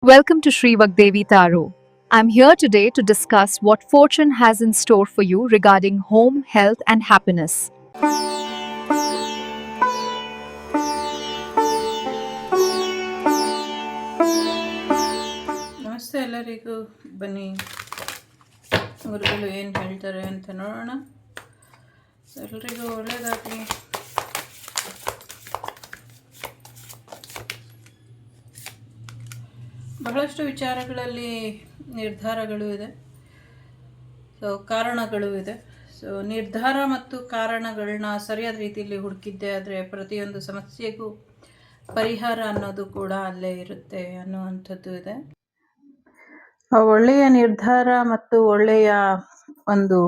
Welcome to Sri Vagdevi Taro. I'm here today to discuss what fortune has in store for you regarding home, health, and happiness. ನಮಸ್ತೆ ಎಲ್ಲರಿಗೂ. ಬನ್ನಿ ಗುರುಗಳು ಏನು ಹೇಳ್ತಾರೆ ಅಂತ ನೋಡೋಣ. ಎಲ್ರಿಗೂ ಒಳ್ಳೆಯದಾಗಲಿ. ಬಹಳಷ್ಟು ವಿಚಾರಗಳಲ್ಲಿ ನಿರ್ಧಾರಗಳು ಇದೆ, ಕಾರಣಗಳು ಇದೆ. ನಿರ್ಧಾರ ಮತ್ತು ಕಾರಣಗಳನ್ನ ಸರಿಯಾದ ರೀತಿಯಲ್ಲಿ ಹುಡುಕಿದ್ದೆ ಆದರೆ ಪ್ರತಿಯೊಂದು ಸಮಸ್ಯೆಗೂ ಪರಿಹಾರ ಅನ್ನೋದು ಕೂಡ ಅಲ್ಲೇ ಇರುತ್ತೆ ಅನ್ನುವಂಥದ್ದು ಇದೆ. ಒಳ್ಳೆಯ ನಿರ್ಧಾರ ಮತ್ತು ಒಳ್ಳೆಯ ಒಂದು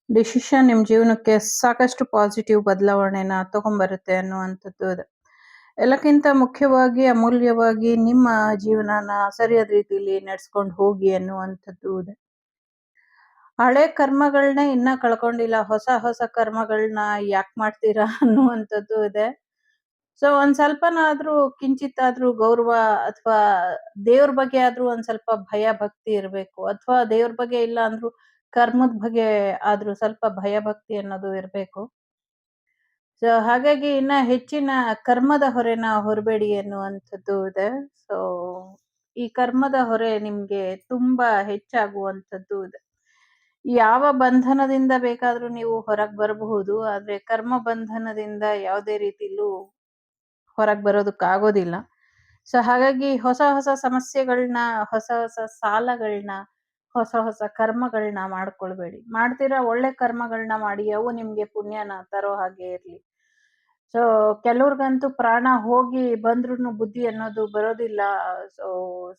ಡಿಸಿಷನ್ ನಿಮ್ಮ ಜೀವನಕ್ಕೆ ಸಾಕಷ್ಟು ಪಾಸಿಟಿವ್ ಬದಲಾವಣೆನ ತಗೊಂಬರುತ್ತೆ ಅನ್ನುವಂಥದ್ದು ಇದೆ. ಎಲ್ಲಕ್ಕಿಂತ ಮುಖ್ಯವಾಗಿ ಅಮೂಲ್ಯವಾಗಿ ನಿಮ್ಮ ಜೀವನನ ಸರಿಯಾದ ರೀತಿಯಲ್ಲಿ ನಡೆಸ್ಕೊಂಡು ಹೋಗಿ ಅನ್ನುವಂಥದ್ದು ಇದೆ. ಹಳೆ ಕರ್ಮಗಳನ್ನೇ ಇನ್ನ ಕಳ್ಕೊಂಡಿಲ್ಲ, ಹೊಸ ಹೊಸ ಕರ್ಮಗಳನ್ನ ಯಾಕೆ ಮಾಡ್ತೀರಾ ಅನ್ನುವಂಥದ್ದು ಇದೆ. ಸೊ ಒಂದ್ ಸ್ವಲ್ಪನಾದ್ರೂ ಕಿಂಚಿತ್ತಾದ್ರೂ ಗೌರವ ಅಥವಾ ದೇವ್ರ ಬಗ್ಗೆ ಆದ್ರೂ ಒಂದ್ ಸ್ವಲ್ಪ ಭಯ ಭಕ್ತಿ ಇರಬೇಕು, ಅಥವಾ ದೇವ್ರ ಬಗ್ಗೆ ಇಲ್ಲ ಅಂದ್ರೂ ಕರ್ಮದ ಬಗ್ಗೆ ಆದ್ರೂ ಸ್ವಲ್ಪ ಭಯ ಭಕ್ತಿ ಅನ್ನೋದು ಇರಬೇಕು. ಸೊ ಹಾಗಾಗಿ ಇನ್ನ ಹೆಚ್ಚಿನ ಕರ್ಮದ ಹೊರೆನ ಹೊರಬೇಡಿ ಅನ್ನುವಂಥದ್ದು ಇದೆ. ಸೊ ಈ ಕರ್ಮದ ಹೊರೆ ನಿಮ್ಗೆ ತುಂಬಾ ಹೆಚ್ಚಾಗುವಂಥದ್ದು ಇದೆ. ಯಾವ ಬಂಧನದಿಂದ ಬೇಕಾದ್ರೂ ನೀವು ಹೊರಗೆ ಬರಬಹುದು, ಆದ್ರೆ ಕರ್ಮ ಬಂಧನದಿಂದ ಯಾವುದೇ ರೀತಿಲೂ ಹೊರಗೆ ಬರೋದಕ್ಕಾಗೋದಿಲ್ಲ. ಸೊ ಹಾಗಾಗಿ ಹೊಸ ಹೊಸ ಸಮಸ್ಯೆಗಳನ್ನ, ಹೊಸ ಹೊಸ ಸಾಲಗಳನ್ನ, ಹೊಸ ಹೊಸ ಕರ್ಮಗಳನ್ನ ಮಾಡ್ಕೊಳ್ಬೇಡಿ. ಮಾಡ್ತೀರಾ ಒಳ್ಳೆ ಕರ್ಮಗಳನ್ನ ಮಾಡಿ, ಅವು ನಿಮ್ಗೆ ಪುಣ್ಯನ ತರೋ ಹಾಗೆ ಇರ್ಲಿ. ಸೊ ಕೆಲವ್ರಿಗಂತೂ ಪ್ರಾಣ ಹೋಗಿ ಬಂದ್ರೂ ಬುದ್ಧಿ ಅನ್ನೋದು ಬರೋದಿಲ್ಲ. ಸೊ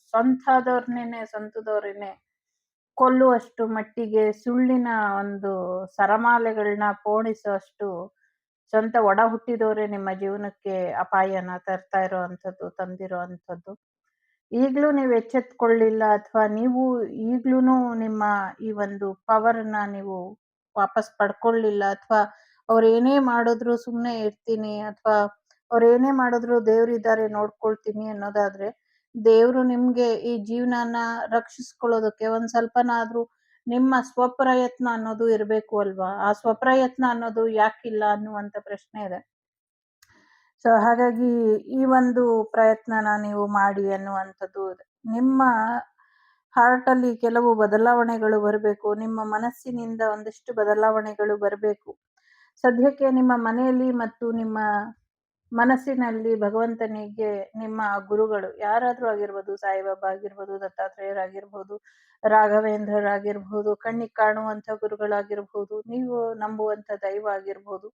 ಸ್ವಂತದವ್ರನ್ನೇನೆ ಕೊಲ್ಲುವಷ್ಟು ಮಟ್ಟಿಗೆ ಸುಳ್ಳಿನ ಒಂದು ಸರಮಾಲೆಗಳನ್ನ ಪೋಣಿಸುವಷ್ಟು ಸ್ವಂತ ಒಡ ಹುಟ್ಟಿದವರೇ ನಿಮ್ಮ ಜೀವನಕ್ಕೆ ಅಪಾಯನ ತರ್ತಾ ತಂದಿರೋ ಅಂಥದ್ದು. ಈಗ್ಲೂ ನೀವು ಎಚ್ಚೆತ್ಕೊಳ್ಳಿಲ್ಲ, ಅಥವಾ ನೀವು ಈಗ್ಲೂನು ನಿಮ್ಮ ಈ ಒಂದು ಪವರ್ನ ನೀವು ವಾಪಸ್ ಪಡ್ಕೊಳ್ಳಿಲ್ಲ, ಅಥವಾ ಏನೇ ಮಾಡಿದ್ರು ಸುಮ್ನೆ ಇರ್ತೀನಿ, ಅಥವಾ ಏನೇ ಮಾಡಿದ್ರು ದೇವ್ರಿದ್ದಾರೆ ನೋಡ್ಕೊಳ್ತೀನಿ ಅನ್ನೋದಾದ್ರೆ, ದೇವ್ರು ನಿಮ್ಗೆ ಈ ಜೀವನನ ರಕ್ಷಿಸ್ಕೊಳ್ಳೋದಕ್ಕೆ ಒಂದ್ ಸ್ವಲ್ಪನಾದ್ರೂ ನಿಮ್ಮ ಸ್ವಪ್ರಯತ್ನ ಅನ್ನೋದು ಇರ್ಬೇಕು ಅಲ್ವಾ? ಆ ಸ್ವಪ್ರಯತ್ನ ಅನ್ನೋದು ಯಾಕಿಲ್ಲ ಅನ್ನುವಂತ ಪ್ರಶ್ನೆ ಇದೆ. ಸೊ ಹಾಗಾಗಿ ಈ ಒಂದು ಪ್ರಯತ್ನನ ನೀವು ಮಾಡಿ ಅನ್ನುವಂಥದ್ದು ಇದೆ. ನಿಮ್ಮ ಹಾರ್ಟ್ ಅಲ್ಲಿ ಕೆಲವು ಬದಲಾವಣೆಗಳು ಬರಬೇಕು, ನಿಮ್ಮ ಮನಸ್ಸಿನಿಂದ ಒಂದಿಷ್ಟು ಬದಲಾವಣೆಗಳು ಬರಬೇಕು. ಸದ್ಯಕ್ಕೆ ನಿಮ್ಮ ಮನೆಯಲ್ಲಿ ಮತ್ತು ನಿಮ್ಮ ಮನಸ್ಸಿನಲ್ಲಿ ಭಗವಂತನಿಗೆ ನಿಮ್ಮ ಗುರುಗಳು ಯಾರಾದ್ರೂ ಆಗಿರ್ಬೋದು, ಸಾಯಿಬಾಬಾ ಆಗಿರ್ಬೋದು, ದತ್ತಾತ್ರೇಯರಾಗಿರ್ಬೋದು, ರಾಘವೇಂದ್ರರಾಗಿರ್ಬೋದು, ಕಣ್ಣಿಗೆ ಕಾಣುವಂತ ಗುರುಗಳಾಗಿರ್ಬೋದು, ನೀವು ನಂಬುವಂತ ದೈವ ಆಗಿರ್ಬೋದು,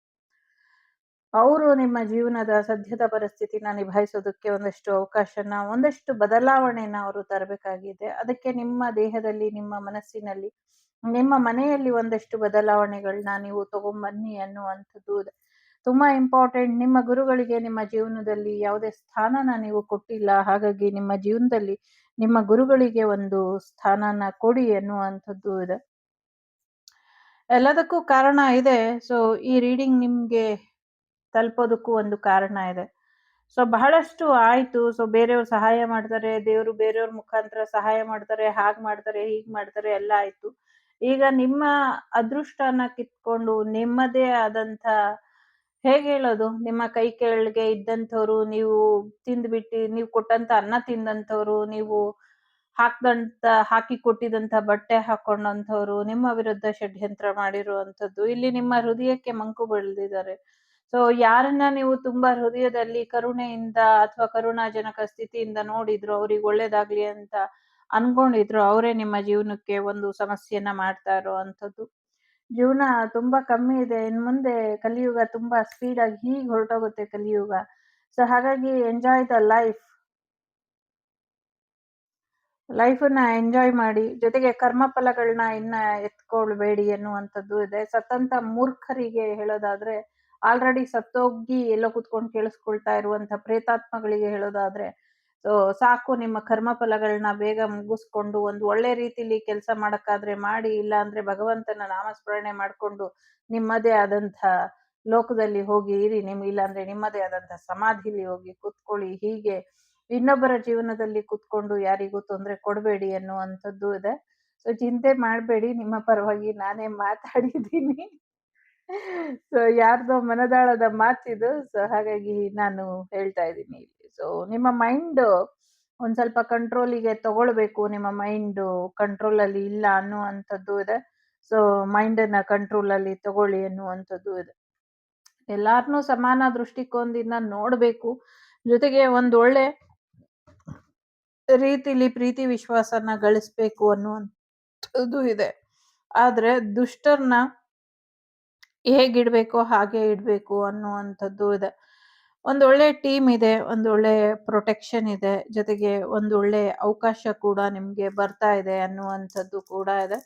ಅವರು ನಿಮ್ಮ ಜೀವನದ ಸದ್ಯದ ಪರಿಸ್ಥಿತಿನ ನಿಭಾಯಿಸೋದಕ್ಕೆ ಒಂದಷ್ಟು ಅವಕಾಶನ, ಒಂದಷ್ಟು ಬದಲಾವಣೆನ ಅವರು ತರಬೇಕಾಗಿದೆ. ಅದಕ್ಕೆ ನಿಮ್ಮ ದೇಹದಲ್ಲಿ, ನಿಮ್ಮ ಮನಸ್ಸಿನಲ್ಲಿ, ನಿಮ್ಮ ಮನೆಯಲ್ಲಿ ಒಂದಷ್ಟು ಬದಲಾವಣೆಗಳನ್ನ ನೀವು ತಗೊಂಬನ್ನಿ ಅನ್ನುವಂಥದ್ದು ಇದೆ. ತುಂಬಾ ಇಂಪಾರ್ಟೆಂಟ್. ನಿಮ್ಮ ಗುರುಗಳಿಗೆ ನಿಮ್ಮ ಜೀವನದಲ್ಲಿ ಯಾವುದೇ ಸ್ಥಾನನ ನೀವು ಕೊಟ್ಟಿಲ್ಲ, ಹಾಗಾಗಿ ನಿಮ್ಮ ಜೀವನದಲ್ಲಿ ನಿಮ್ಮ ಗುರುಗಳಿಗೆ ಒಂದು ಸ್ಥಾನನ ಕೊಡಿ ಅನ್ನುವಂಥದ್ದು ಇದೆ. ಎಲ್ಲದಕ್ಕೂ ಕಾರಣ ಇದೆ. ಸೊ ಈ ರೀಡಿಂಗ್ ನಿಮ್ಗೆ ತಲುಪೋದಕ್ಕೂ ಒಂದು ಕಾರಣ ಇದೆ. ಸೊ ಬಹಳಷ್ಟು ಆಯ್ತು. ಸೊ ಬೇರೆಯವ್ರು ಸಹಾಯ ಮಾಡ್ತಾರೆ, ದೇವ್ರು ಬೇರೆಯವ್ರ ಮುಖಾಂತರ ಸಹಾಯ ಮಾಡ್ತಾರೆ, ಹಾಗ್ ಮಾಡ್ತಾರೆ, ಹೀಗ್ ಮಾಡ್ತಾರೆ, ಎಲ್ಲ ಆಯ್ತು. ಈಗ ನಿಮ್ಮ ಅದೃಷ್ಟನ ಕಿತ್ಕೊಂಡು ನಿಮ್ಮದೇ ಆದಂತ, ಹೇಗೆ ಹೇಳೋದು, ನಿಮ್ಮ ಕೈ ಕೆಳಗೆ ಇದ್ದಂಥವ್ರು, ನೀವು ತಿಂದ್ಬಿಟ್ಟು ನೀವು ಕೊಟ್ಟಂತ ಅನ್ನ ತಿಂದಂಥವ್ರು, ನೀವು ಹಾಕಿ ಕೊಟ್ಟಿದಂತ ಬಟ್ಟೆ ಹಾಕೊಂಡಂಥವ್ರು, ನಿಮ್ಮ ವಿರುದ್ಧ ಷಡ್ಯಂತ್ರ ಮಾಡಿರುವಂಥದ್ದು, ಇಲ್ಲಿ ನಿಮ್ಮ ಹೃದಯಕ್ಕೆ ಮಂಕು ಬೆಳೆದಿದ್ದಾರೆ. ಸೊ ಯಾರನ್ನ ನೀವು ತುಂಬಾ ಹೃದಯದಲ್ಲಿ ಕರುಣೆಯಿಂದ ಅಥವಾ ಕರುಣಾಜನಕ ಸ್ಥಿತಿಯಿಂದ ನೋಡಿದ್ರು, ಅವ್ರಿಗೆ ಒಳ್ಳೇದಾಗ್ಲಿ ಅಂತ ಅನ್ಕೊಂಡಿದ್ರು, ಅವರೇ ನಿಮ್ಮ ಜೀವನಕ್ಕೆ ಒಂದು ಸಮಸ್ಯೆನ ಮಾಡ್ತಾ ಇರುವಂಥದ್ದು. ಜೀವನ ತುಂಬಾ ಕಮ್ಮಿ ಇದೆ. ಇನ್ ಮುಂದೆ ಕಲಿಯುಗ ತುಂಬಾ ಸ್ಪೀಡ್ ಆಗಿ ಹೀಗೆ ಹೊರಟೋಗುತ್ತೆ ಕಲಿಯುಗ. ಸೊ ಹಾಗಾಗಿ ಎಂಜಾಯ್ ದ ಲೈಫನ್ನ ಎಂಜಾಯ್ ಮಾಡಿ, ಜೊತೆಗೆ ಕರ್ಮಫಲಗಳನ್ನ ಇನ್ನ ಎತ್ಕೊಳ್ಬೇಡಿ ಅನ್ನುವಂಥದ್ದು ಇದೆ. ಸತ್ತಂತ ಮೂರ್ಖರಿಗೆ ಹೇಳೋದಾದ್ರೆ, ಆಲ್ರೆಡಿ ಸತ್ತೋಗಿ ಎಲ್ಲೋ ಕುತ್ಕೊಂಡು ಕೇಳಿಸ್ಕೊಳ್ತಾ ಇರುವಂತ ಪ್ರೇತಾತ್ಮಗಳಿಗೆ ಹೇಳೋದಾದ್ರೆ, ಸೊ ಸಾಕು, ನಿಮ್ಮ ಕರ್ಮಫಲಗಳನ್ನ ಬೇಗ ಮುಗಿಸ್ಕೊಂಡು ಒಂದು ಒಳ್ಳೆ ರೀತಿಲಿ ಕೆಲಸ ಮಾಡಕ್ಕಾದ್ರೆ ಮಾಡಿ, ಇಲ್ಲ ಅಂದ್ರೆ ಭಗವಂತನ ನಾಮಸ್ಮರಣೆ ಮಾಡ್ಕೊಂಡು ನಿಮ್ಮದೇ ಆದಂತ ಲೋಕದಲ್ಲಿ ಹೋಗಿ ಇರಿ. ಇಲ್ಲ ಅಂದ್ರೆ ನಿಮ್ಮದೇ ಆದಂತ ಸಮಾಧಿಲಿ ಹೋಗಿ ಕೂತ್ಕೊಳ್ಳಿ. ಹೀಗೆ ಇನ್ನೊಬ್ಬರ ಜೀವನದಲ್ಲಿ ಕೂತ್ಕೊಂಡು ಯಾರಿಗೂ ತೊಂದರೆ ಕೊಡಬೇಡಿ ಅನ್ನುವಂಥದ್ದು ಇದೆ. ಸೊ ಚಿಂತೆ ಮಾಡಬೇಡಿ, ನಿಮ್ಮ ಪರವಾಗಿ ನಾನೇ ಮಾತಾಡಿದ್ದೀನಿ. ಸೊ ಯಾರ್ದೋ ಮನದಾಳದ ಮಾತಿದು. ಸೊ ಹಾಗಾಗಿ ನಾನು ಹೇಳ್ತಾ ಇದ್ದೀನಿ ಇಲ್ಲಿ. ಸೊ ನಿಮ್ಮ ಮೈಂಡ್ ಒಂದ್ ಸ್ವಲ್ಪ ಕಂಟ್ರೋಲಿಗೆ ತಗೊಳ್ಬೇಕು. ನಿಮ್ಮ ಮೈಂಡ್ ಕಂಟ್ರೋಲ್ ಅಲ್ಲಿ ಇಲ್ಲ ಅನ್ನುವಂಥದ್ದು ಇದೆ. ಸೊ ಮೈಂಡ್ ಅನ್ನ ಕಂಟ್ರೋಲ್ ಅಲ್ಲಿ ತಗೊಳ್ಳಿ ಅನ್ನುವಂಥದ್ದು ಇದೆ. ಎಲ್ಲಾರ್ನೂ ಸಮಾನ ದೃಷ್ಟಿಕೋನದಿಂದ ನೋಡ್ಬೇಕು. ಜೊತೆಗೆ ಒಂದ್ ಒಳ್ಳೆ ರೀತಿಲಿ ಪ್ರೀತಿ ವಿಶ್ವಾಸನ ಗಳಿಸ್ಬೇಕು ಅನ್ನುವಂಥದ್ದು ಇದೆ. ಆದ್ರೆ ದುಷ್ಟರನ್ನ ಹೇಗಿಡ್ಬೇಕೋ ಹಾಗೆ ಇಡ್ಬೇಕು ಅನ್ನುವಂಥದ್ದು ಇದೆ. ಒಂದೊಳ್ಳೆ ಟೀಮ್ ಇದೆ, ಒಂದೊಳ್ಳೆ ಪ್ರೊಟೆಕ್ಷನ್ ಇದೆ, ಜೊತೆಗೆ ಒಂದೊಳ್ಳೆ ಅವಕಾಶ ಕೂಡ ನಿಮ್ಗೆ ಬರ್ತಾ ಇದೆ ಅನ್ನುವಂಥದ್ದು ಕೂಡ ಇದೆ.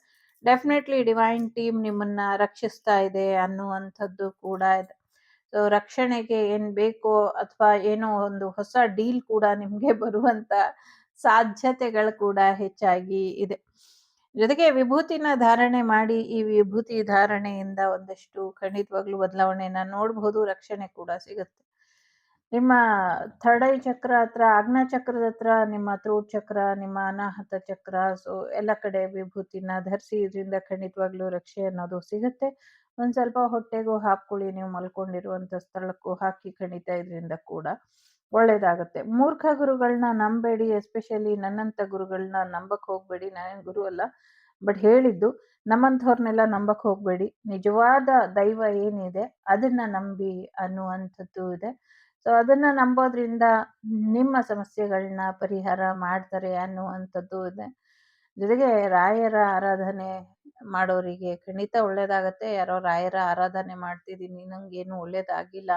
ಡೆಫಿನೆಟ್ಲಿ ಡಿವೈನ್ ಟೀಮ್ ನಿಮ್ಮನ್ನ ರಕ್ಷಿಸ್ತಾ ಇದೆ ಅನ್ನುವಂಥದ್ದು ಕೂಡ ಇದೆ. ಸೊ ರಕ್ಷಣೆಗೆ ಏನ್ ಬೇಕೋ ಅಥವಾ ಏನೋ ಒಂದು ಹೊಸ ಡೀಲ್ ಕೂಡ ನಿಮ್ಗೆ ಬರುವಂತ ಸಾಧ್ಯತೆಗಳು ಕೂಡ ಹೆಚ್ಚಾಗಿ ಇದೆ. ಜೊತೆಗೆ ವಿಭೂತಿನ ಧಾರಣೆ ಮಾಡಿ ಈ ವಿಭೂತಿ ಧಾರಣೆಯಿಂದ ಒಂದಷ್ಟು ಖಂಡಿತವಾಗ್ಲೂ ಬದಲಾವಣೆಯನ್ನ ನೋಡಬಹುದು. ರಕ್ಷಣೆ ಕೂಡ ಸಿಗುತ್ತೆ. ನಿಮ್ಮ ಥರ್ಡ್ ಐ ಚಕ್ರ ಹತ್ರ, ಆಜ್ಞಾ ಚಕ್ರದ ಹತ್ರ, ನಿಮ್ಮ ಥ್ರೋಟ್ ಚಕ್ರ, ನಿಮ್ಮ ಅನಾಹತ ಚಕ್ರ, ಸೊ ಎಲ್ಲ ಕಡೆ ವಿಭೂತಿನ ಧರಿಸಿ ಇದರಿಂದ ಖಂಡಿತವಾಗ್ಲೂ ರಕ್ಷೆ ಅನ್ನೋದು ಸಿಗುತ್ತೆ. ಒಂದ್ ಸ್ವಲ್ಪ ಹೊಟ್ಟೆಗೂ ಹಾಕೊಳ್ಳಿ, ನೀವು ಮಲ್ಕೊಂಡಿರುವಂತ ಸ್ಥಳಕ್ಕೂ ಹಾಕಿ, ಖಂಡಿತ ಇದರಿಂದ ಕೂಡ ಒಳ್ಳೇದಾಗುತ್ತೆ. ಮೂರ್ಖ ಗುರುಗಳನ್ನ ನಂಬೇಡಿ, ಎಸ್ಪೆಷಲಿ ನನ್ನಂತ ಗುರುಗಳನ್ನ ನಂಬಕ್ ಹೋಗ್ಬೇಡಿ. ನಾನೇನ್ ಗುರು ಅಲ್ಲ, ಬಟ್ ಹೇಳಿದ್ದು ನಮ್ಮಂಥವ್ರನ್ನೆಲ್ಲ ನಂಬಕ್ ಹೋಗ್ಬೇಡಿ. ನಿಜವಾದ ದೈವ ಏನಿದೆ ಅದನ್ನ ನಂಬಿ ಅನ್ನುವಂಥದ್ದು ಇದೆ. ಸೊ ಅದನ್ನ ನಂಬೋದ್ರಿಂದ ನಿಮ್ಮ ಸಮಸ್ಯೆಗಳನ್ನ ಪರಿಹಾರ ಮಾಡ್ತಾರೆ ಅನ್ನುವಂಥದ್ದು ಇದೆ. ಜೊತೆಗೆ ರಾಯರ ಆರಾಧನೆ ಮಾಡೋರಿಗೆ ಖಂಡಿತ ಒಳ್ಳೇದಾಗತ್ತೆ. ಯಾರೋ ರಾಯರ ಆರಾಧನೆ ಮಾಡ್ತಿದ್ದೀನಿ, ನಂಗೇನು ಒಳ್ಳೇದಾಗಿಲ್ಲ,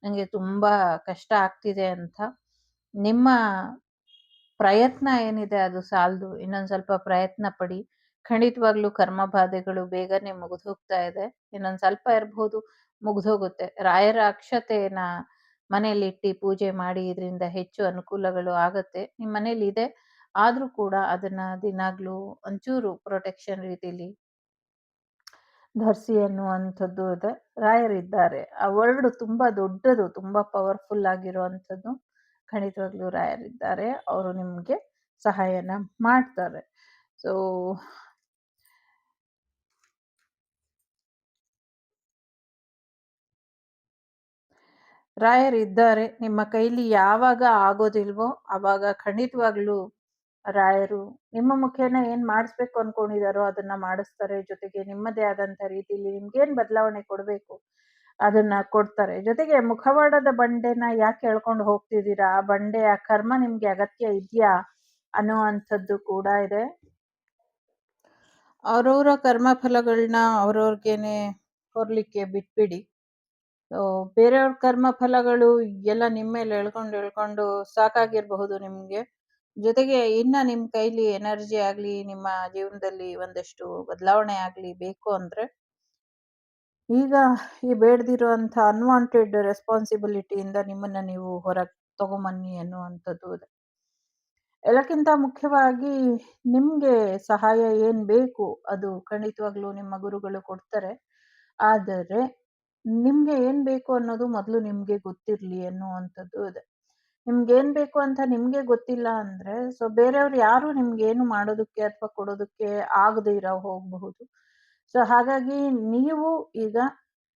ನಂಗೆ ತುಂಬಾ ಕಷ್ಟ ಆಗ್ತಿದೆ ಅಂತ, ನಿಮ್ಮ ಪ್ರಯತ್ನ ಏನಿದೆ ಅದು ಸಾಲದು. ಇನ್ನೊಂದ್ ಸ್ವಲ್ಪ ಪ್ರಯತ್ನ ಪಡಿ. ಖಂಡಿತವಾಗ್ಲೂ ಕರ್ಮ ಬಾಧೆಗಳು ಬೇಗನೆ ಮುಗಿದು ಹೋಗ್ತಾ ಇದೆ. ಇನ್ನೊಂದ್ ಸ್ವಲ್ಪ ಇರ್ಬಹುದು, ಮುಗ್ದೋಗುತ್ತೆ. ರಾಯರ ಅಕ್ಷತೆನ ಮನೇಲಿ ಇಟ್ಟು ಪೂಜೆ ಮಾಡಿ, ಇದರಿಂದ ಹೆಚ್ಚು ಅನುಕೂಲಗಳು ಆಗತ್ತೆ. ನಿಮ್ ಮನೇಲಿ ಇದೆ, ಆದ್ರೂ ಕೂಡ ಅದನ್ನ ದಿನಾಗ್ಲೂ ಒಂಚೂರು ಪ್ರೊಟೆಕ್ಷನ್ ರೀತಿಲಿ ಧರಿಸಿ ಅನ್ನುವಂಥದ್ದು ಇದೆ. ರಾಯರಿದ್ದಾರೆ. ಆ ವರ್ಡ್ ತುಂಬಾ ದೊಡ್ಡದು, ತುಂಬಾ ಪವರ್ಫುಲ್ ಆಗಿರುವಂಥದ್ದು. ಖಂಡಿತವಾಗ್ಲೂ ರಾಯರಿದ್ದಾರೆ, ಅವರು ನಿಮ್ಗೆ ಸಹಾಯನ ಮಾಡ್ತಾರೆ. ಸೊ ರಾಯರಿದ್ದಾರೆ. ನಿಮ್ಮ ಕೈಲಿ ಯಾವಾಗ ಆಗೋದಿಲ್ವೋ ಅವಾಗ ಖಂಡಿತವಾಗ್ಲೂ ರಾಯರು ನಿಮ್ಮ ಮುಖೇನ ಏನ್ ಮಾಡಿಸ್ಬೇಕು ಅನ್ಕೊಂಡಿದಾರೋ ಅದನ್ನ ಮಾಡಿಸ್ತಾರೆ. ಜೊತೆಗೆ ನಿಮ್ಮದೇ ಆದಂತ ರೀತಿಲಿ ನಿಮ್ಗೇನ್ ಬದಲಾವಣೆ ಕೊಡ್ಬೇಕು ಅದನ್ನ ಕೊಡ್ತಾರೆ. ಜೊತೆಗೆ ಮುಖವಾಡದ ಬಂಡೆನ ಯಾಕೆ ಎಳ್ಕೊಂಡು ಹೋಗ್ತಿದ್ದೀರಾ, ಆ ಬಂಡೆ, ಆ ಕರ್ಮ ನಿಮ್ಗೆ ಅಗತ್ಯ ಇದ್ಯಾ ಅನ್ನುವಂಥದ್ದು ಕೂಡ ಇದೆ. ಅವ್ರವ್ರ ಕರ್ಮ ಫಲಗಳನ್ನ ಅವ್ರವ್ರಿಗೇನೆ ಹೊರ್ಲಿಕ್ಕೆ ಬಿಟ್ಬಿಡಿ. ಬೇರೆಯವ್ರ ಕರ್ಮ ಫಲಗಳು ಎಲ್ಲ ನಿಮ್ಮ ಮೇಲೆ ಎಳ್ಕೊಂಡು ಸಾಕಾಗಿರ್ಬಹುದು ನಿಮ್ಗೆ. ಜೊತೆಗೆ ಇನ್ನ ನಿಮ್ ಕೈಲಿ ಎನರ್ಜಿ ಆಗ್ಲಿ, ನಿಮ್ಮ ಜೀವನದಲ್ಲಿ ಒಂದಷ್ಟು ಬದಲಾವಣೆ ಆಗ್ಲಿ ಬೇಕು ಅಂದ್ರೆ ಈಗ ಈ ಬೇಡದಿರುವಂತ ಅನ್ವಾಂಟೆಡ್ ರೆಸ್ಪಾನ್ಸಿಬಿಲಿಟಿಯಿಂದ ನಿಮ್ಮನ್ನ ನೀವು ಹೊರಗೆ ತಗೊಂಬನ್ನಿ ಅನ್ನುವಂಥದ್ದು ಇದೆ. ಎಲ್ಲಕ್ಕಿಂತ ಮುಖ್ಯವಾಗಿ ನಿಮ್ಗೆ ಸಹಾಯ ಏನ್ ಬೇಕು ಅದು ಖಂಡಿತವಾಗ್ಲೂ ನಿಮ್ಮ ಗುರುಗಳು ಕೊಡ್ತಾರೆ. ಆದರೆ ನಿಮ್ಗೆ ಏನ್ ಬೇಕು ಅನ್ನೋದು ಮೊದಲು ನಿಮ್ಗೆ ಗೊತ್ತಿರ್ಲಿ ಅನ್ನುವಂಥದ್ದು ಇದೆ. ನಿಮ್ಗೇನ್ ಬೇಕು ಅಂತ ನಿಮ್ಗೆ ಗೊತ್ತಿಲ್ಲ ಅಂದ್ರೆ, ಸೊ ಬೇರೆಯವ್ರು ಯಾರು ನಿಮ್ಗೇನು ಮಾಡೋದಕ್ಕೆ ಅಥವಾ ಕೊಡೋದಕ್ಕೆ ಆಗದೆ ಇರೋ ಹೋಗಬಹುದು. ಸೊ ಹಾಗಾಗಿ ನೀವು ಈಗ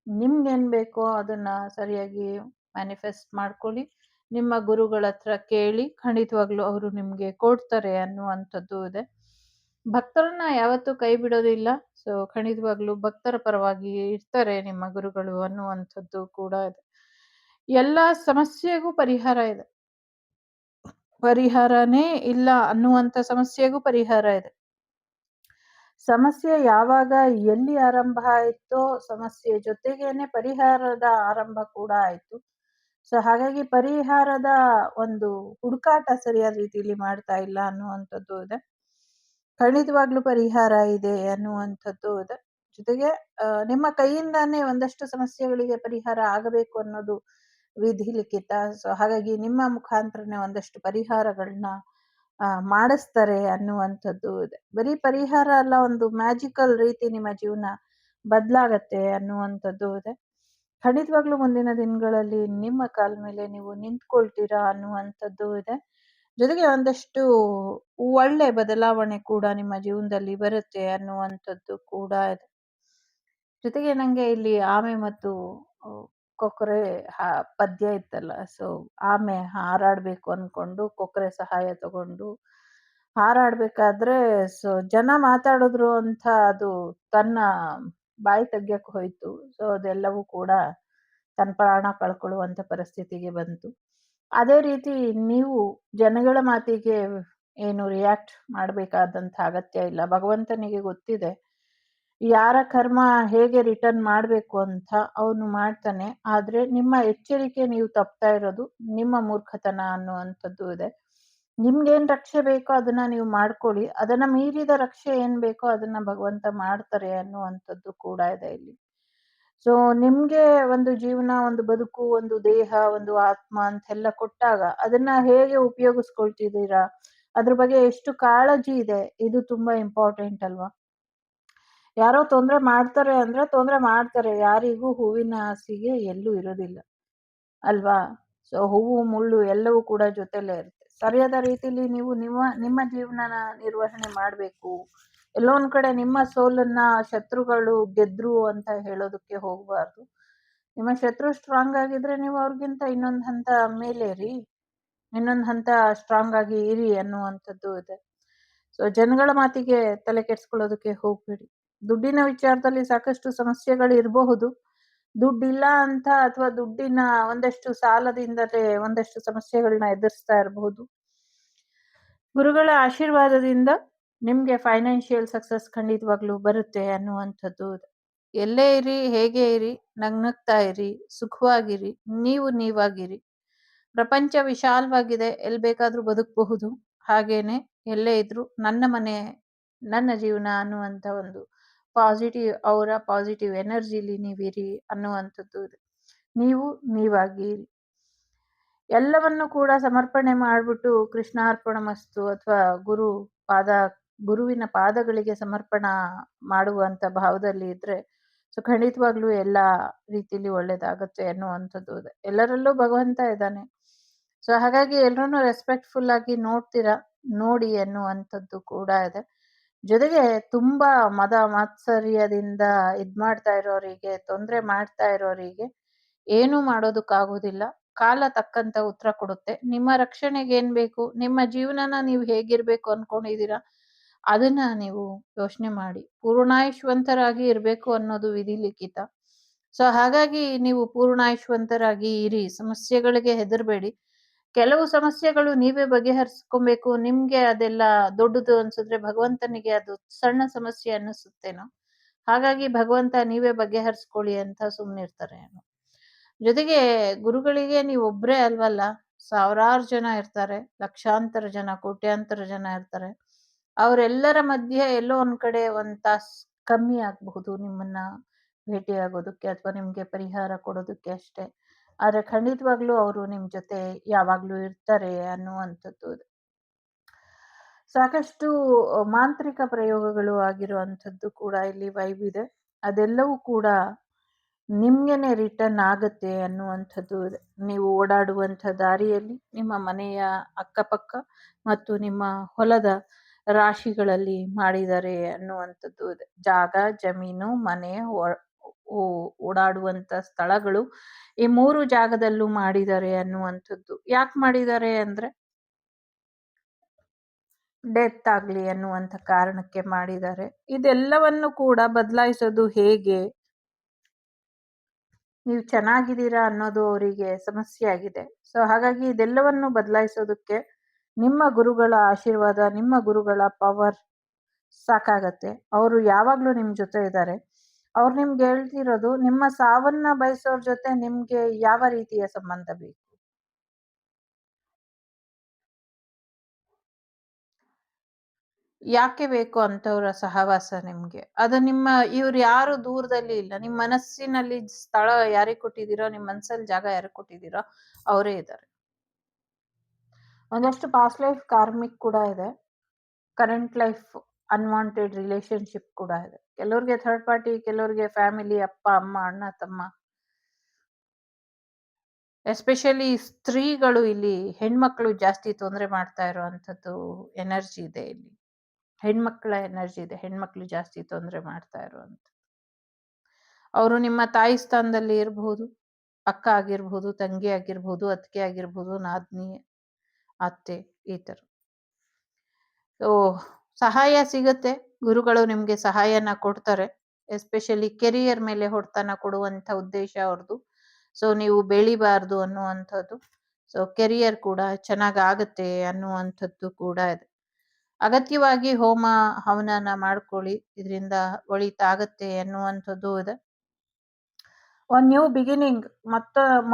ನಿಮ್ಗೇನ್ ಬೇಕೋ ಅದನ್ನ ಸರಿಯಾಗಿ ಮ್ಯಾನಿಫೆಸ್ಟ್ ಮಾಡ್ಕೊಳ್ಳಿ. ನಿಮ್ಮ ಗುರುಗಳ ಹತ್ರ ಕೇಳಿ, ಖಂಡಿತವಾಗ್ಲೂ ಅವರು ನಿಮ್ಗೆ ಕೊಡ್ತಾರೆ ಅನ್ನುವಂಥದ್ದು ಇದೆ. ಭಕ್ತರನ್ನ ಯಾವತ್ತೂ ಕೈ ಬಿಡೋದಿಲ್ಲ. ಸೊ ಖಂಡಿತವಾಗ್ಲೂ ಭಕ್ತರ ಪರವಾಗಿ ಇರ್ತಾರೆ ನಿಮ್ಮ ಗುರುಗಳು ಅನ್ನುವಂಥದ್ದು ಕೂಡ ಇದೆ. ಎಲ್ಲಾ ಸಮಸ್ಯೆಗೂ ಪರಿಹಾರ ಇದೆ. ಪರಿಹಾರನೇ ಇಲ್ಲ ಅನ್ನುವಂಥ ಸಮಸ್ಯೆಗೂ ಪರಿಹಾರ ಇದೆ. ಸಮಸ್ಯೆ ಯಾವಾಗ ಎಲ್ಲಿ ಆರಂಭ ಆಯ್ತೋ ಸಮಸ್ಯೆ ಜೊತೆಗೇನೆ ಪರಿಹಾರದ ಆರಂಭ ಕೂಡ ಆಯ್ತು. ಸೊ ಹಾಗಾಗಿ ಪರಿಹಾರದ ಒಂದು ಹುಡುಕಾಟ ಸರಿಯಾದ ರೀತಿಯಲ್ಲಿ ಮಾಡ್ತಾ ಇಲ್ಲ ಅನ್ನುವಂಥದ್ದು ಇದೆ. ಖಂಡಿತವಾಗ್ಲೂ ಪರಿಹಾರ ಇದೆ ಅನ್ನುವಂಥದ್ದು ಇದೆ. ಜೊತೆಗೆ ನಿಮ್ಮ ಕೈಯಿಂದಾನೇ ಒಂದಷ್ಟು ಸಮಸ್ಯೆಗಳಿಗೆ ಪರಿಹಾರ ಆಗಬೇಕು ಅನ್ನೋದು ವಿಧಿ ಲಿಖಿತ. ಸೊ ಹಾಗಾಗಿ ನಿಮ್ಮ ಮುಖಾಂತರನೇ ಒಂದಷ್ಟು ಪರಿಹಾರಗಳನ್ನ ಮಾಡಿಸ್ತಾರೆ ಅನ್ನುವಂಥದ್ದು ಇದೆ. ಬರೀ ಪರಿಹಾರ ಅಲ್ಲ, ಒಂದು ಮ್ಯಾಜಿಕಲ್ ರೀತಿ ನಿಮ್ಮ ಜೀವನ ಬದಲಾಗತ್ತೆ ಅನ್ನುವಂಥದ್ದು ಇದೆ. ಖಂಡಿತವಾಗ್ಲೂ ಮುಂದಿನ ದಿನಗಳಲ್ಲಿ ನಿಮ್ಮ ಕಾಲ ಮೇಲೆ ನೀವು ನಿಂತ್ಕೊಳ್ತೀರಾ ಅನ್ನುವಂಥದ್ದು ಇದೆ. ಜೊತೆಗೆ ಒಂದಷ್ಟು ಒಳ್ಳೆ ಬದಲಾವಣೆ ಕೂಡ ನಿಮ್ಮ ಜೀವನದಲ್ಲಿ ಬರುತ್ತೆ ಅನ್ನುವಂಥದ್ದು ಕೂಡ ಇದೆ. ಜೊತೆಗೆ ನಂಗೆ ಇಲ್ಲಿ ಆಮೆ ಮತ್ತು ಅ, ಕೊಕ್ಕರೆ ಪದ್ಯ ಇತ್ತಲ್ಲ. ಸೊ ಆಮೆ ಹಾರಾಡ್ಬೇಕು ಅನ್ಕೊಂಡು ಕೊಕ್ಕರೆ ಸಹಾಯ ತಗೊಂಡು ಹಾರಾಡ್ಬೇಕಾದ್ರೆ ಸೊ ಜನ ಮಾತಾಡಿದ್ರು ಅಂತ ಅದು ತನ್ನ ಬಾಯಿ ತೆಗ್ಯಕ್ ಹೋಯ್ತು. ಸೊ ಅದೆಲ್ಲವೂ ಕೂಡ ತನ್ನ ಪ್ರಾಣ ಕಳ್ಕೊಳ್ಳುವಂತ ಪರಿಸ್ಥಿತಿಗೆ ಬಂತು. ಅದೇ ರೀತಿ ನೀವು ಜನಗಳ ಮಾತಿಗೆ ಏನು ರಿಯಾಕ್ಟ್ ಮಾಡ್ಬೇಕಾದಂತ ಅಗತ್ಯ ಇಲ್ಲ. ಭಗವಂತನಿಗೆ ಗೊತ್ತಿದೆ ಯಾರ ಕರ್ಮ ಹೇಗೆ ರಿಟರ್ನ್ ಮಾಡ್ಬೇಕು ಅಂತ ಅವನು ಮಾಡ್ತಾನೆ. ಆದ್ರೆ ನಿಮ್ಮ ಎಚ್ಚರಿಕೆ ನೀವು ತಪ್ತಾ ಇರೋದು ನಿಮ್ಮ ಮೂರ್ಖತನ ಅನ್ನುವಂಥದ್ದು ಇದೆ. ನಿಮ್ಗೇನ್ ರಕ್ಷೆ ಬೇಕೋ ಅದನ್ನ ನೀವು ಮಾಡ್ಕೊಳ್ಳಿ. ಅದನ್ನ ಮೀರಿದ ರಕ್ಷೆ ಏನ್ ಬೇಕೋ ಅದನ್ನ ಭಗವಂತ ಮಾಡ್ತಾರೆ ಅನ್ನುವಂಥದ್ದು ಕೂಡ ಇದೆ ಇಲ್ಲಿ. ಸೊ ನಿಮ್ಗೆ ಒಂದು ಜೀವನ, ಒಂದು ಬದುಕು, ಒಂದು ದೇಹ, ಒಂದು ಆತ್ಮ ಅಂತೆಲ್ಲ ಕೊಟ್ಟಾಗ ಅದನ್ನ ಹೇಗೆ ಉಪಯೋಗಿಸ್ಕೊಳ್ತಿದ್ದೀರಾ? ಅದ್ರ ಬಗ್ಗೆ ಎಷ್ಟು ಕಾಳಜಿ ಇದೆ ಇದು ತುಂಬಾ ಇಂಪಾರ್ಟೆಂಟ್ ಅಲ್ವಾ? ಯಾರೋ ತೊಂದ್ರೆ ಮಾಡ್ತಾರೆ ಅಂದ್ರೆ ತೊಂದ್ರೆ ಮಾಡ್ತಾರೆ. ಯಾರಿಗೂ ಹೂವಿನ ಹಾಸಿಗೆ ಎಲ್ಲೂ ಇರೋದಿಲ್ಲ ಅಲ್ವಾ? ಸೊ ಹೂವು, ಮುಳ್ಳು ಎಲ್ಲವೂ ಕೂಡ ಜೊತೆಲೇ ಇರುತ್ತೆ. ಸರಿಯಾದ ರೀತಿಲಿ ನೀವು ನಿಮ್ಮ ನಿಮ್ಮ ಜೀವನನ ನಿರ್ವಹಣೆ ಮಾಡ್ಬೇಕು. ಎಲ್ಲೋ ಒಂದ್ ಕಡೆ ನಿಮ್ಮ ಸೋಲನ್ನ ಶತ್ರುಗಳು ಗೆದ್ರು ಅಂತ ಹೇಳೋದಕ್ಕೆ ಹೋಗ್ಬಾರ್ದು. ನಿಮ್ಮ ಶತ್ರು ಸ್ಟ್ರಾಂಗ್ ಆಗಿದ್ರೆ ನೀವು ಅವ್ರಿಗಿಂತ ಇನ್ನೊಂದ್ ಹಂತ ಮೇಲೇರಿ, ಇನ್ನೊಂದ್ ಹಂತ ಸ್ಟ್ರಾಂಗ್ ಆಗಿ ಇರಿ ಅನ್ನುವಂಥದ್ದು ಇದೆ. ಸೊ ಜನಗಳ ಮಾತಿಗೆ ತಲೆ ಕೆಡ್ಸ್ಕೊಳ್ಳೋದಕ್ಕೆ ಹೋಗ್ಬೇಡಿ. ದುಡ್ಡಿನ ವಿಚಾರದಲ್ಲಿ ಸಾಕಷ್ಟು ಸಮಸ್ಯೆಗಳು ಇರಬಹುದು. ದುಡ್ಡಿಲ್ಲ ಅಂತ ಅಥವಾ ದುಡ್ಡಿನ ಒಂದಷ್ಟು ಸಾಲದಿಂದಲೇ ಒಂದಷ್ಟು ಸಮಸ್ಯೆಗಳನ್ನ ಎದುರಿಸ್ತಾ ಇರಬಹುದು. ಗುರುಗಳ ಆಶೀರ್ವಾದದಿಂದ ನಿಮ್ಗೆ ಫೈನಾನ್ಷಿಯಲ್ ಸಕ್ಸಸ್ ಖಂಡಿತವಾಗ್ಲೂ ಬರುತ್ತೆ ಅನ್ನುವಂಥದ್ದು ಇದೆ. ಎಲ್ಲೇ ಇರಿ, ಹೇಗೆ ಇರಿ, ನಗ್ನಗ್ತಾ ಇರಿ, ಸುಖವಾಗಿರಿ, ನೀವು ನೀವಾಗಿರಿ. ಪ್ರಪಂಚ ವಿಶಾಲವಾಗಿದೆ, ಎಲ್ಲಿ ಬೇಕಾದ್ರೂ ಬದುಕಬಹುದು. ಹಾಗೇನೆ ಎಲ್ಲೇ ಇದ್ರು ನನ್ನ ಮನೆ, ನನ್ನ ಜೀವನ ಅನ್ನುವಂಥ ಒಂದು ಪಾಸಿಟಿವ್ ಪಾಸಿಟಿವ್ ಎನರ್ಜಿಲಿ ನೀವಿರಿ ಅನ್ನುವಂಥದ್ದು ಇದೆ. ನೀವು ನೀವಾಗಿ ಇರಿ. ಎಲ್ಲವನ್ನು ಕೂಡ ಸಮರ್ಪಣೆ ಮಾಡ್ಬಿಟ್ಟು ಕೃಷ್ಣಾರ್ಪಣಮಸ್ತು ಅಥವಾ ಪಾದ ಗುರುವಿನ ಪಾದಗಳಿಗೆ ಸಮರ್ಪಣಾ ಮಾಡುವಂತ ಭಾವದಲ್ಲಿ ಇದ್ರೆ ಸೊ ಖಂಡಿತವಾಗ್ಲೂ ಎಲ್ಲಾ ರೀತಿಲಿ ಒಳ್ಳೇದಾಗತ್ತೆ ಅನ್ನುವಂಥದ್ದು ಇದೆ. ಎಲ್ಲರಲ್ಲೂ ಭಗವಂತ ಇದ್ದಾನೆ. ಸೊ ಹಾಗಾಗಿ ಎಲ್ರನ್ನೂ ರೆಸ್ಪೆಕ್ಟ್ಫುಲ್ ಆಗಿ ನೋಡ್ತೀರಾ, ನೋಡಿ ಅನ್ನುವಂಥದ್ದು ಕೂಡ ಇದೆ. ಜೊತೆಗೆ ತುಂಬಾ ಮದ ಮಾತ್ಸರ್ಯದಿಂದ ಮಾಡ್ತಾ ಇರೋರಿಗೆ, ತೊಂದ್ರೆ ಮಾಡ್ತಾ ಇರೋರಿಗೆ ಏನೂ ಮಾಡೋದಕ್ಕಾಗೋದಿಲ್ಲ. ಕಾಲ ತಕ್ಕಂತ ಉತ್ತರ ಕೊಡುತ್ತೆ. ನಿಮ್ಮ ರಕ್ಷಣೆಗೆ ಏನ್ ಬೇಕು, ನಿಮ್ಮ ಜೀವನನ ನೀವು ಹೇಗಿರ್ಬೇಕು ಅನ್ಕೊಂಡಿದೀರಾ ಅದನ್ನ ನೀವು ಯೋಚನೆ ಮಾಡಿ. ಪೂರ್ಣಾಯುಷ್ವಂತರಾಗಿ ಇರ್ಬೇಕು ಅನ್ನೋದು ವಿಧಿ ಲಿಖಿತ. ಸೊ ಹಾಗಾಗಿ ನೀವು ಪೂರ್ಣಾಯುಷ್ವಂತರಾಗಿ ಇರಿ. ಸಮಸ್ಯೆಗಳಿಗೆ ಹೆದರ್ಬೇಡಿ. ಕೆಲವು ಸಮಸ್ಯೆಗಳು ನೀವೇ ಬಗೆಹರಿಸ್ಕೊಬೇಕು. ನಿಮ್ಗೆ ಅದೆಲ್ಲ ದೊಡ್ಡದು ಅನ್ಸಿದ್ರೆ ಭಗವಂತನಿಗೆ ಅದು ಸಣ್ಣ ಸಮಸ್ಯೆ ಅನ್ನಿಸುತ್ತೇನೋ. ಹಾಗಾಗಿ ಭಗವಂತ ನೀವೇ ಬಗೆಹರಿಸ್ಕೊಳ್ಳಿ ಅಂತ ಸುಮ್ನಿರ್ತಾರೆ. ಜೊತೆಗೆ ಗುರುಗಳಿಗೆ ನೀವು ಒಬ್ರೇ ಅಲ್ವಲ್ಲ, ಸಾವಿರಾರು ಜನ ಇರ್ತಾರೆ, ಲಕ್ಷಾಂತರ ಜನ, ಕೋಟ್ಯಾಂತರ ಜನ ಇರ್ತಾರೆ. ಅವರೆಲ್ಲರ ಮಧ್ಯೆ ಎಲ್ಲೋ ಒಂದ್ ಕಡೆ ಒಂದ್ ತಾಸ್ ಕಮ್ಮಿ ಆಗ್ಬಹುದು ನಿಮ್ಮನ್ನ ಭೇಟಿಯಾಗೋದಕ್ಕೆ ಅಥವಾ ನಿಮ್ಗೆ ಪರಿಹಾರ ಕೊಡೋದಕ್ಕೆ ಅಷ್ಟೇ. ಆದ್ರೆ ಖಂಡಿತವಾಗ್ಲೂ ಅವರು ನಿಮ್ ಜೊತೆ ಯಾವಾಗ್ಲೂ ಇರ್ತಾರೆ ಅನ್ನುವಂಥದ್ದು ಇದೆ. ಸಾಕಷ್ಟು ಮಾಂತ್ರಿಕ ಪ್ರಯೋಗಗಳು ಆಗಿರುವಂಥದ್ದು ಕೂಡ ಇಲ್ಲಿ ವೈಬ್ ಇದೆ. ಅದೆಲ್ಲವೂ ಕೂಡ ನಿಮ್ಗೆನೆ ರಿಟರ್ನ್ ಆಗತ್ತೆ ಅನ್ನುವಂಥದ್ದು ಇದೆ. ನೀವು ಓಡಾಡುವಂಥ ದಾರಿಯಲ್ಲಿ, ನಿಮ್ಮ ಮನೆಯ ಅಕ್ಕಪಕ್ಕ ಮತ್ತು ನಿಮ್ಮ ಹೊಲದ ರಾಶಿಗಳಲ್ಲಿ ಮಾಡಿದ್ದಾರೆ ಅನ್ನುವಂಥದ್ದು ಇದೆ. ಜಾಗ, ಜಮೀನು, ಮನೆ, ಓಡಾಡುವಂತ ಸ್ಥಳಗಳು ಈ 3 ಜಾಗದಲ್ಲೂ ಮಾಡಿದ್ದಾರೆ ಅನ್ನುವಂಥದ್ದು. ಯಾಕೆ ಮಾಡಿದ್ದಾರೆ ಅಂದ್ರೆ ಡೆತ್ ಆಗ್ಲಿ ಅನ್ನುವಂಥ ಕಾರಣಕ್ಕೆ ಮಾಡಿದ್ದಾರೆ. ಇದೆಲ್ಲವನ್ನು ಕೂಡ ಬದಲಾಯಿಸೋದು ಹೇಗೆ? ನೀವು ಚೆನ್ನಾಗಿದ್ದೀರಾ ಅನ್ನೋದು ಅವರಿಗೆ ಸಮಸ್ಯೆ ಆಗಿದೆ. ಸೊ ಹಾಗಾಗಿ ಇದೆಲ್ಲವನ್ನು ಬದಲಾಯಿಸೋದಕ್ಕೆ ನಿಮ್ಮ ಗುರುಗಳ ಆಶೀರ್ವಾದ, ನಿಮ್ಮ ಗುರುಗಳ ಪವರ್ ಸಾಕಾಗತ್ತೆ. ಅವರು ಯಾವಾಗ್ಲೂ ನಿಮ್ ಜೊತೆ ಇದ್ದಾರೆ. ಅವ್ರು ನಿಮ್ಗೆ ಹೇಳ್ತಿರೋದು ನಿಮ್ಮ ಸಾವನ್ನ ಬಯಸೋರ್ ಜೊತೆ ನಿಮ್ಗೆ ಯಾವ ರೀತಿಯ ಸಂಬಂಧ ಬೇಕು? ಯಾಕೆ ಬೇಕು ಅಂತವ್ರ ಸಹವಾಸ ನಿಮ್ಗೆ? ಅದು ಇವ್ರು ಯಾರು ದೂರದಲ್ಲಿ ಇಲ್ಲ. ನಿಮ್ ಮನಸ್ಸಿನಲ್ಲಿ ಸ್ಥಳ ಯಾರಿಗ್ ಕೊಟ್ಟಿದ್ದೀರೋ, ನಿಮ್ ಮನಸ್ಸಲ್ಲಿ ಜಾಗ ಯಾರಿಗ್ ಕೊಟ್ಟಿದ್ದೀರೋ ಅವರೇ ಇದ್ದಾರೆ. ಒಂದಷ್ಟು ಪಾಸ್ಟ್ ಲೈಫ್ ಕಾರ್ಮಿಕ್ ಕೂಡ ಇದೆ. ಕರೆಂಟ್ ಲೈಫ್ ಅನ್ವಾಂಟೆಡ್ ರಿಲೇಶನ್ಶಿಪ್ ಕೂಡ ಇದೆ. ಕೆಲವ್ರಿಗೆ ಥರ್ಡ್ ಪಾರ್ಟಿ, ಕೆಲವ್ರಿಗೆ ಫ್ಯಾಮಿಲಿ, ಅಪ್ಪ, ಅಮ್ಮ, ಅಣ್ಣ, ತಮ್ಮ. ಎಸ್ಪೆಷಲಿ ಸ್ತ್ರೀಗಳು ಇಲ್ಲಿ ಹೆಣ್ಮಕ್ಳು ಜಾಸ್ತಿ ತೊಂದರೆ ಮಾಡ್ತಾ ಇರುವಂಥದ್ದು ಎನರ್ಜಿ ಇದೆ ಇಲ್ಲಿ. ಹೆಣ್ಮಕ್ಳ ಎನರ್ಜಿ ಇದೆ. ಹೆಣ್ಮಕ್ಳು ಜಾಸ್ತಿ ತೊಂದರೆ ಮಾಡ್ತಾ ಇರುವಂತ. ಅವರು ನಿಮ್ಮ ತಾಯಿ ಸ್ಥಾನದಲ್ಲಿ ಇರಬಹುದು, ಅಕ್ಕ ಆಗಿರ್ಬಹುದು, ತಂಗಿ ಆಗಿರ್ಬಹುದು, ಅತ್ತಿಗೆ ಆಗಿರ್ಬಹುದು, ನಾದ್ನಿ, ಅತ್ತೆ, ಈ ಥರ. ಸೊ ಸಹಾಯ ಸಿಗುತ್ತೆ. ಗುರುಗಳು ನಿಮ್ಗೆ ಸಹಾಯನ ಕೊಡ್ತಾರೆ. ಎಸ್ಪೆಷಲಿ ಕೆರಿಯರ್ ಮೇಲೆ ಹೊಡೆತನ ಕೊಡುವಂಥ ಉದ್ದೇಶ ಅವ್ರದ್ದು. ಸೊ ನೀವು ಬೆಳಿಬಾರ್ದು ಅನ್ನುವಂಥದ್ದು. ಸೊ ಕೆರಿಯರ್ ಕೂಡ ಚೆನ್ನಾಗ್ ಆಗತ್ತೆ ಅನ್ನುವಂಥದ್ದು ಕೂಡ ಇದೆ. ಅಗತ್ಯವಾಗಿ ಹೋಮ ಹವನನ ಮಾಡ್ಕೊಳ್ಳಿ, ಇದರಿಂದ ಒಳಿತಾಗತ್ತೆ ಅನ್ನುವಂಥದ್ದು ಇದೆ. ಒಂದು ನ್ಯೂ ಬಿಗಿನಿಂಗ್,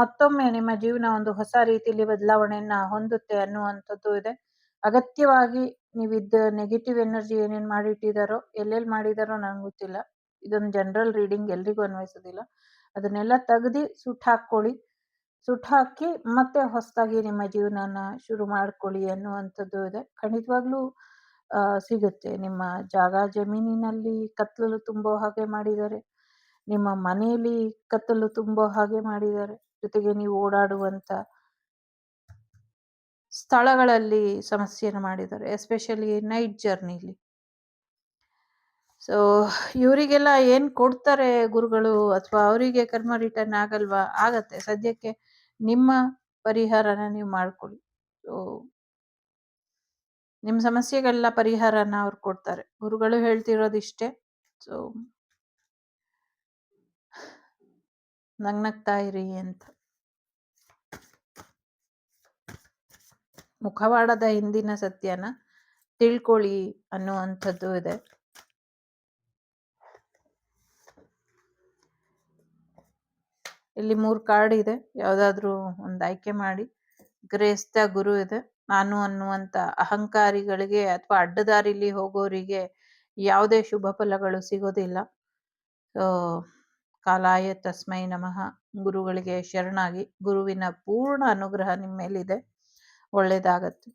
ಮತ್ತೊಮ್ಮೆ ನಿಮ್ಮ ಜೀವನ ಒಂದು ಹೊಸ ರೀತಿಯಲ್ಲಿ ಬದಲಾವಣೆಯನ್ನ ಹೊಂದುತ್ತೆ ಅನ್ನುವಂಥದ್ದು ಇದೆ. ಅಗತ್ಯವಾಗಿ ನೀವಿದ್ದ ನೆಗೆಟಿವ್ ಎನರ್ಜಿ ಏನೇನ್ ಮಾಡಿಟ್ಟಿದಾರೋ, ಎಲ್ಲೆಲ್ಲಿ ಮಾಡಿದಾರೋ ನಂಗೆ ಗೊತ್ತಿಲ್ಲ. ಇದೊಂದು ಜನರಲ್ ರೀಡಿಂಗ್, ಎಲ್ರಿಗೂ ಅನ್ವಯಿಸೋದಿಲ್ಲ. ಅದನ್ನೆಲ್ಲ ತೆಗ್ದು ಸುಟ್ಟಾಕೊಳ್ಳಿ. ಸುಟ್ಟಾಕಿ ಮತ್ತೆ ಹೊಸದಾಗಿ ನಿಮ್ಮ ಜೀವನನ ಶುರು ಮಾಡ್ಕೊಳ್ಳಿ ಅನ್ನುವಂಥದ್ದು ಇದೆ. ಖಂಡಿತವಾಗ್ಲೂ ಸಿಗುತ್ತೆ. ನಿಮ್ಮ ಜಾಗ ಜಮೀನಿನಲ್ಲಿ ಕತ್ತಲು ತುಂಬೋ ಹಾಗೆ ಮಾಡಿದ್ದಾರೆ. ನಿಮ್ಮ ಮನೆಯಲ್ಲಿ ಕತ್ತಲು ತುಂಬೋ ಹಾಗೆ ಮಾಡಿದ್ದಾರೆ. ಜೊತೆಗೆ ನೀವು ಓಡಾಡುವಂತ ಸ್ಥಳಗಳಲ್ಲಿ ಸಮಸ್ಯೆಯನ್ನು ಮಾಡಿದ್ದಾರೆ, ಎಸ್ಪೆಷಲಿ ನೈಟ್ ಜರ್ನಿಲಿ. ಸೊ ಇವರಿಗೆಲ್ಲ ಏನ್ ಕೊಡ್ತಾರೆ ಗುರುಗಳು, ಅಥವಾ ಅವರಿಗೆ ಕರ್ಮ ರಿಟರ್ನ್ ಆಗಲ್ವಾ? ಆಗತ್ತೆ. ಸದ್ಯಕ್ಕೆ ನಿಮ್ಮ ಪರಿಹಾರನ ನೀವು ಮಾಡ್ಕೊಳ್ಳಿ. ಸೊ ನಿಮ್ಮ ಸಮಸ್ಯೆಗೆಲ್ಲ ಪರಿಹಾರನ ಅವ್ರು ಕೊಡ್ತಾರೆ. ಗುರುಗಳು ಹೇಳ್ತಿರೋದಿಷ್ಟೇ. ಸೊ ನಗ್ನಗ್ತಾ ಇರಿ ಅಂತ. ಮುಖವಾಡದ ಹಿಂದಿನ ಸತ್ಯನ ತಿಳ್ಕೊಳ್ಳಿ ಅನ್ನುವಂಥದ್ದು ಇದೆ. ಇಲ್ಲಿ 3 ಕಾರ್ಡ್ ಇದೆ. ಯಾವ್ದಾದ್ರು ಒಂದು ಆಯ್ಕೆ ಮಾಡಿ. ಗ್ರೇಸ್ತ ಗುರು ಇದೆ. ನಾನು ಅನ್ನುವಂಥ ಅಹಂಕಾರಿಗಳಿಗೆ ಅಥವಾ ಅಡ್ಡದಾರಿಲಿ ಹೋಗೋರಿಗೆ ಯಾವುದೇ ಶುಭ ಫಲಗಳು ಸಿಗೋದಿಲ್ಲ. ಸೊ ಕಾಲಾಯ ತಸ್ಮೈ ನಮಃ. ಗುರುಗಳಿಗೆ ಶರಣಾಗಿ. ಗುರುವಿನ ಪೂರ್ಣ ಅನುಗ್ರಹ ನಿಮ್ಮ ಮೇಲಿದೆ. ಒಳ್ಳೇದಾಗತ್ತೆ.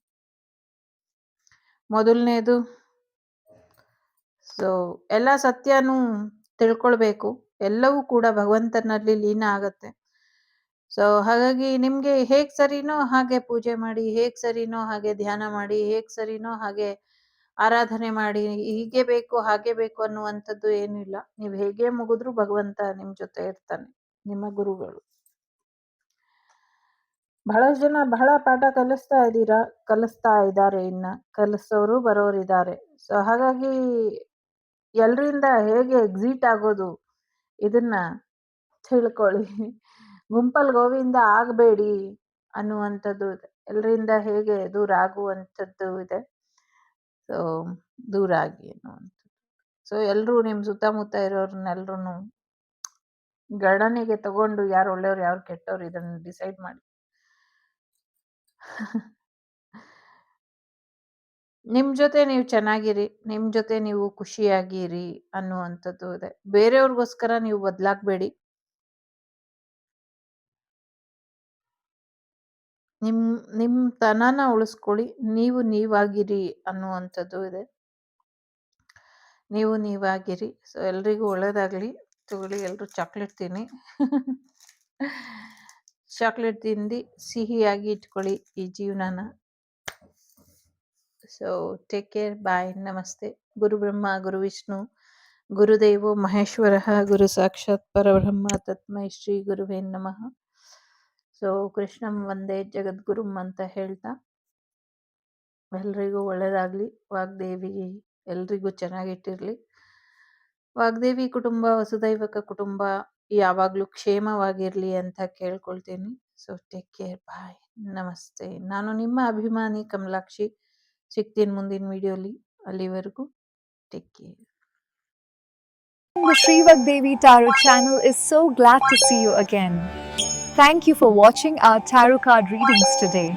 ಮೊದಲನೇದು, ಸೊ ಎಲ್ಲ ಸತ್ಯನೂ ತಿಳ್ಕೊಳ್ಬೇಕು. ಎಲ್ಲವೂ ಕೂಡ ಭಗವಂತನಲ್ಲಿ ಲೀನ ಆಗತ್ತೆ. ಸೊ ಹಾಗಾಗಿ ನಿಮ್ಗೆ ಹೇಗ್ ಸರಿನೋ ಹಾಗೆ ಪೂಜೆ ಮಾಡಿ, ಹೇಗ್ ಸರಿನೋ ಹಾಗೆ ಧ್ಯಾನ ಮಾಡಿ, ಹೇಗ್ ಸರಿನೋ ಹಾಗೆ ಆರಾಧನೆ ಮಾಡಿ. ಹೀಗೆ ಬೇಕು ಹಾಗೆ ಬೇಕು ಅನ್ನುವಂಥದ್ದು ಏನಿಲ್ಲ. ನೀವು ಹೇಗೆ ಮುಗಿದ್ರು ಭಗವಂತ ನಿಮ್ ಜೊತೆ ಇರ್ತಾನೆ, ನಿಮ್ಮ ಗುರುಗಳು. ಬಹಳಷ್ಟು ಜನ ಬಹಳ ಪಾಠ ಕಲಿಸ್ತಾ ಇದ್ದಾರೆ. ಇನ್ನ ಕಲಿಸೋರು ಬರೋರಿದ್ದಾರೆ. ಸೊ ಹಾಗಾಗಿ ಎಲ್ರಿಂದ ಹೇಗೆ ಎಕ್ಸಿಟ್ ಆಗೋದು ಇದನ್ನ ತಿಳ್ಕೊಳ್ಳಿ. ಗುಂಪಲ್ ಗೋವಿಂದ ಆಗಬೇಡಿ ಅನ್ನುವಂಥದ್ದು ಇದೆ. ಎಲ್ಲರಿಂದ ಹೇಗೆ ದೂರ ಆಗುವಂಥದ್ದು ಇದೆ. ಸೊ ದೂರ ಆಗಿ ಅನ್ನುವಂಥದ್ದು. ಸೊ ಎಲ್ರೂ ನಿಮ್ ಸುತ್ತಮುತ್ತ ಇರೋರ್ನೆಲ್ರೂ ಗಣನೆಗೆ ತಗೊಂಡು ಯಾರು ಒಳ್ಳೆಯವ್ರು ಯಾರು ಕೆಟ್ಟವ್ರು ಇದನ್ನ ಡಿಸೈಡ್ ಮಾಡಿ. ನಿಮ್ ಜೊತೆ ನೀವು ಚೆನ್ನಾಗಿರಿ, ನಿಮ್ ಜೊತೆ ನೀವು ಖುಷಿಯಾಗಿರಿ ಅನ್ನುವಂಥದ್ದು ಇದೆ. ಬೇರೆಯವ್ರಿಗೋಸ್ಕರ ನೀವು ಬದಲಾಗಬೇಡಿ. ನಿಮ್ ತನನ ಉಳಿಸ್ಕೊಳ್ಳಿ. ನೀವು ನೀವಾಗಿರಿ ಅನ್ನುವಂಥದ್ದು ಇದೆ. ನೀವು ನೀವಾಗಿರಿ. ಸೊ ಎಲ್ರಿಗೂ ಒಳ್ಳೇದಾಗ್ಲಿ. ತಗೊಳ್ಳಿ, ಎಲ್ರು ಚಾಕ್ಲೇಟ್ ತಿನ್ನಿ. ಚಾಕ್ಲೇಟ್ ತಿಂದು ಸಿಹಿಯಾಗಿ ಇಟ್ಕೊಳ್ಳಿ ಈ ಜೀವನನ. So take care. ಬಾಯ್. ನಮಸ್ತೆ. ಗುರು ಬ್ರಹ್ಮ ಗುರು ವಿಷ್ಣು ಗುರುದೇವೋ ಮಹೇಶ್ವರ ಗುರು ಸಾಕ್ಷಾತ್ ಪರಬ್ರಹ್ಮ ತಸ್ಮೈ ಶ್ರೀ ಗುರುವೇ ನಮಃ. ಸೊ ಕೃಷ್ಣಂ ವಂದೇ ಜಗದ್ಗುರುಂ ಅಂತ ಹೇಳ್ತಾ ಎಲ್ರಿಗೂ ಒಳ್ಳೇದಾಗ್ಲಿ. ವಾಗ್ದೇವಿ ಎಲ್ರಿಗೂ ಚೆನ್ನಾಗಿಟ್ಟಿರ್ಲಿ. ವಾಗ್ದೇವಿ ಕುಟುಂಬ ವಸುದೈವಕ ಕುಟುಂಬ ಯಾವಾಗ್ಲೂ ಕ್ಷೇಮವಾಗಿರ್ಲಿ ಅಂತ ಕೇಳ್ಕೊಳ್ತೀನಿ. So take care. ಬಾಯ್. ನಮಸ್ತೆ. ನಾನು ನಿಮ್ಮ ಅಭಿಮಾನಿ ಕಮಲಾಕ್ಷಿ. ಸಿಗ್ತೀನಿ ಮುಂದಿನ ವಿಡಿಯೋಲಿ. ಅಲ್ಲಿವರೆಗೂ take care. The Sri Vagdevi Tarot channel is so glad to see you again. Thank you for watching our tarot card readings today.